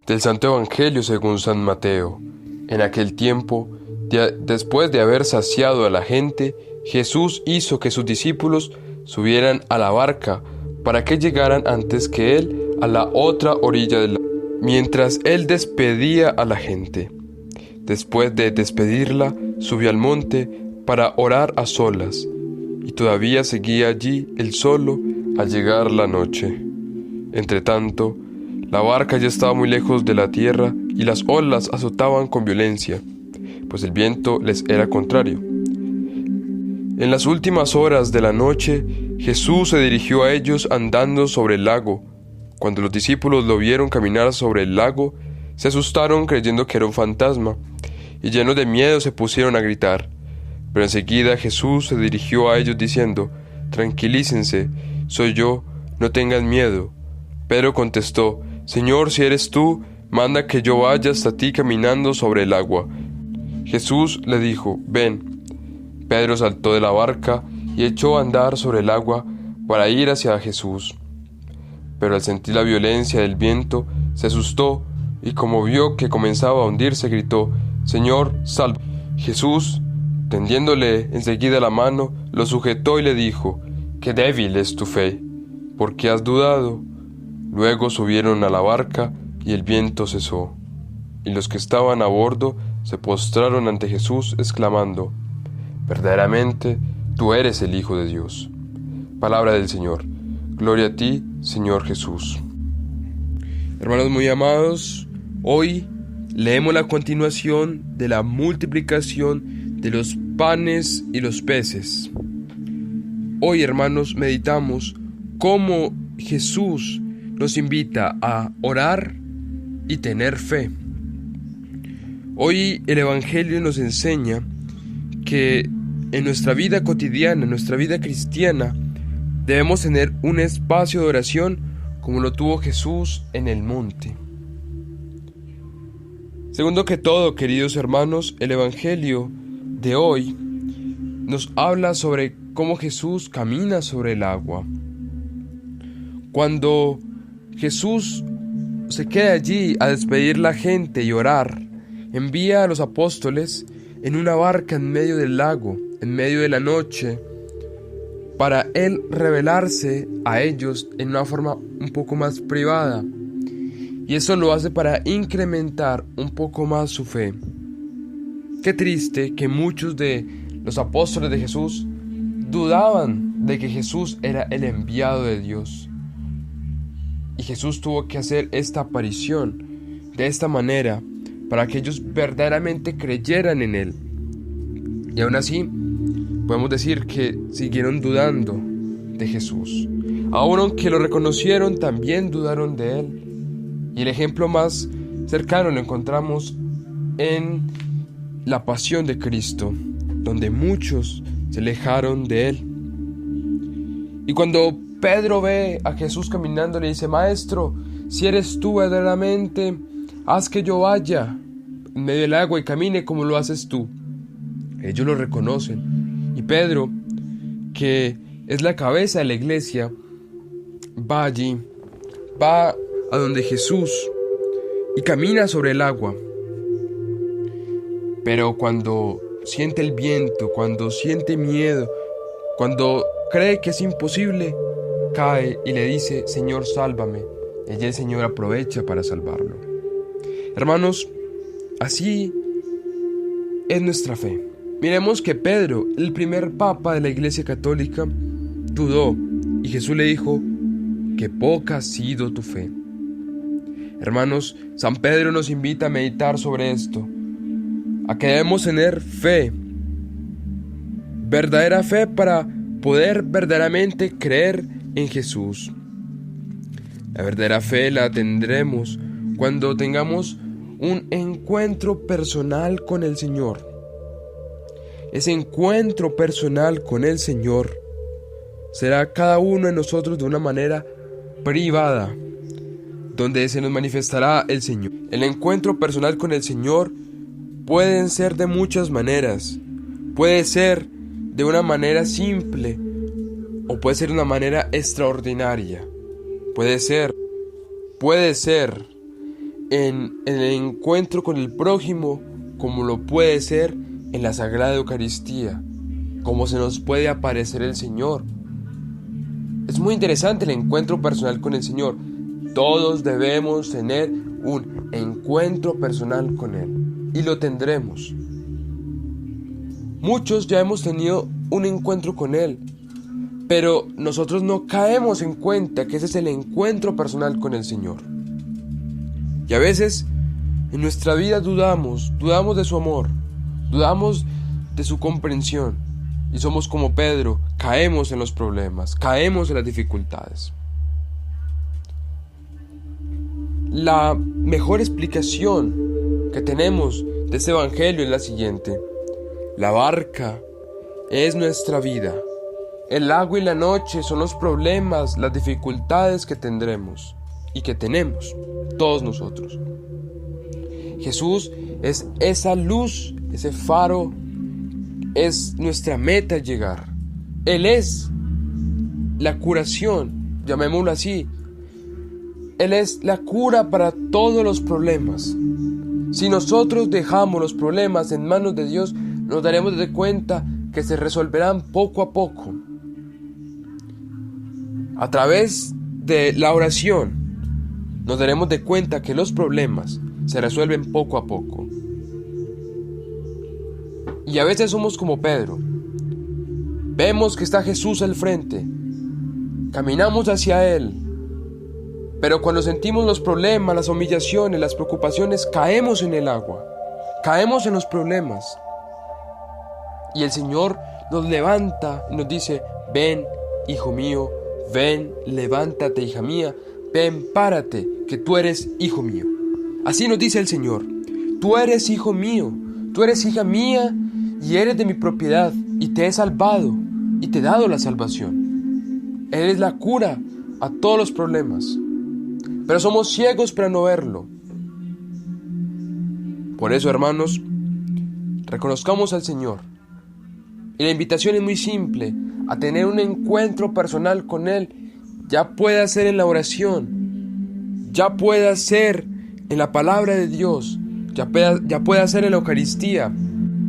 Del Santo Evangelio según San Mateo. En aquel tiempo, después de haber saciado a la gente, Jesús hizo que sus discípulos subieran a la barca para que llegaran antes que él a la otra orilla del lago, mientras él despedía a la gente. Después de despedirla, subió al monte para orar a solas, y todavía seguía allí él solo al llegar la noche. Entretanto, la barca ya estaba muy lejos de la tierra y las olas azotaban con violencia, pues el viento les era contrario. En las últimas horas de la noche, Jesús se dirigió a ellos andando sobre el lago. Cuando los discípulos lo vieron caminar sobre el lago, se asustaron creyendo que era un fantasma, y llenos de miedo se pusieron a gritar. Pero enseguida Jesús se dirigió a ellos diciendo: «Tranquilícense, soy yo, no tengan miedo». Pedro contestó: «Señor, si eres tú, manda que yo vaya hasta ti caminando sobre el agua». Jesús le dijo: «Ven». Pedro saltó de la barca y echó a andar sobre el agua para ir hacia Jesús. Pero al sentir la violencia del viento, se asustó y como vio que comenzaba a hundirse, gritó: «Señor, sálvame». Jesús, tendiéndole enseguida la mano, lo sujetó y le dijo: «Qué débil es tu fe, ¿por qué has dudado?». Luego subieron a la barca y el viento cesó, y los que estaban a bordo se postraron ante Jesús exclamando: «Verdaderamente, tú eres el Hijo de Dios». Palabra del Señor. Gloria a ti, Señor Jesús. Hermanos muy amados, hoy leemos la continuación de la multiplicación de los panes y los peces. Hoy, hermanos, meditamos cómo Jesús nos invita a orar y tener fe. Hoy el Evangelio nos enseña que en nuestra vida cotidiana, en nuestra vida cristiana, debemos tener un espacio de oración como lo tuvo Jesús en el monte. Segundo que todo, queridos hermanos, el Evangelio de hoy nos habla sobre cómo Jesús camina sobre el agua. Cuando Jesús se queda allí a despedir la gente y orar, envía a los apóstoles en una barca en medio del lago, en medio de la noche, para él revelarse a ellos en una forma un poco más privada. Y eso lo hace para incrementar un poco más su fe. Qué triste que muchos de los apóstoles de Jesús dudaban de que Jesús era el enviado de Dios. Y Jesús tuvo que hacer esta aparición de esta manera para que ellos verdaderamente creyeran en él. Y aún así, podemos decir que siguieron dudando de Jesús. Aún aunque lo reconocieron, también dudaron de él. Y el ejemplo más cercano lo encontramos en la pasión de Cristo, donde muchos se alejaron de él. Y cuando Pedro ve a Jesús caminando, le dice: «Maestro, si eres tú verdaderamente, haz que yo vaya en medio del agua y camine como lo haces tú». Ellos lo reconocen. Y Pedro, que es la cabeza de la iglesia, va allí, va a donde Jesús y camina sobre el agua. Pero cuando siente el viento, cuando siente miedo, cuando cree que es imposible, cae y le dice: «Señor, sálvame». Y el Señor aprovecha para salvarlo. Hermanos, así es nuestra fe. Miremos que Pedro, el primer papa de la Iglesia Católica, dudó y Jesús le dijo: «Qué poca ha sido tu fe». Hermanos, San Pedro nos invita a meditar sobre esto, a que debemos tener fe, verdadera fe, para poder verdaderamente creer en Jesús. La verdadera fe la tendremos cuando tengamos un encuentro personal con el Señor. Ese encuentro personal con el Señor será cada uno de nosotros de una manera privada, donde se nos manifestará el Señor. El encuentro personal con el Señor pueden ser de muchas maneras. Puede ser de una manera simple o puede ser de una manera extraordinaria. Puede ser en el encuentro con el prójimo, como lo puede ser en la Sagrada Eucaristía, como se nos puede aparecer el Señor. Es muy interesante el encuentro personal con el Señor. Todos debemos tener un encuentro personal con Él, y lo tendremos. Muchos ya hemos tenido un encuentro con Él, pero nosotros no caemos en cuenta que ese es el encuentro personal con el Señor. Y a veces en nuestra vida dudamos de su amor, dudamos de su comprensión, y somos como Pedro, caemos en los problemas, caemos en las dificultades. La mejor explicación que tenemos de este evangelio es la siguiente: la barca es nuestra vida. El agua y la noche son los problemas, las dificultades que tendremos y que tenemos todos nosotros. Jesús es esa luz, ese faro, es nuestra meta llegar. Él es la curación, llamémoslo así. Él es la cura para todos los problemas. Si nosotros dejamos los problemas en manos de Dios, nos daremos de cuenta que se resolverán poco a poco. A través de la oración, nos daremos de cuenta que los problemas se resuelven poco a poco. Y a veces somos como Pedro. Vemos que está Jesús al frente. Caminamos hacia Él. Pero cuando sentimos los problemas, las humillaciones, las preocupaciones, caemos en el agua. Caemos en los problemas. Y el Señor nos levanta y nos dice: ven, hijo mío, ven, levántate, hija mía, ven, párate, que tú eres hijo mío. Así nos dice el Señor: tú eres hijo mío, tú eres hija mía y eres de mi propiedad, y te he salvado y te he dado la salvación. Él es la cura a todos los problemas, pero somos ciegos para no verlo. Por eso, hermanos, reconozcamos al Señor. Y la invitación es muy simple: a tener un encuentro personal con Él, ya pueda ser en la oración, ya pueda ser en la palabra de Dios, ya pueda ser en la Eucaristía,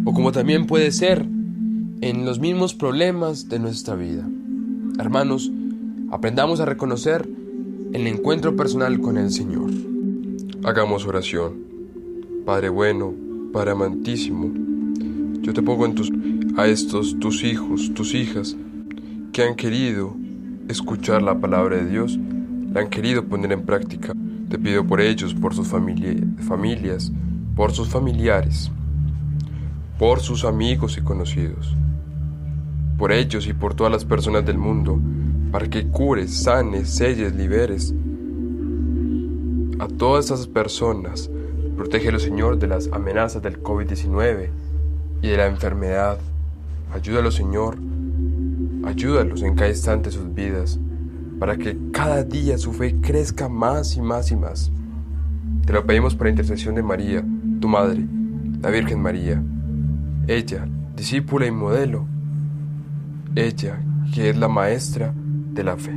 o como también puede ser en los mismos problemas de nuestra vida. Hermanos, aprendamos a reconocer el encuentro personal con el Señor. Hagamos oración. Padre bueno, Padre amantísimo, yo te pongo a estos tus hijos, tus hijas, que han querido escuchar la palabra de Dios, la han querido poner en práctica. Te pido por ellos, por sus familias, por sus familiares, por sus amigos y conocidos, por ellos y por todas las personas del mundo, para que cures, sanes, selles, liberes a todas esas personas. Protégelos, Señor, de las amenazas del COVID-19 y de la enfermedad. Ayúdalos, Señor, ayúdalos en cada instante de sus vidas, para que cada día su fe crezca más y más y más. Te lo pedimos por la intercesión de María, tu Madre, la Virgen María. Ella, discípula y modelo. Ella, que es la maestra de la fe.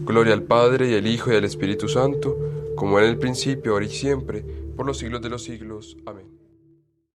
Gloria al Padre, y al Hijo, y al Espíritu Santo, como en el principio, ahora y siempre, por los siglos de los siglos. Amén.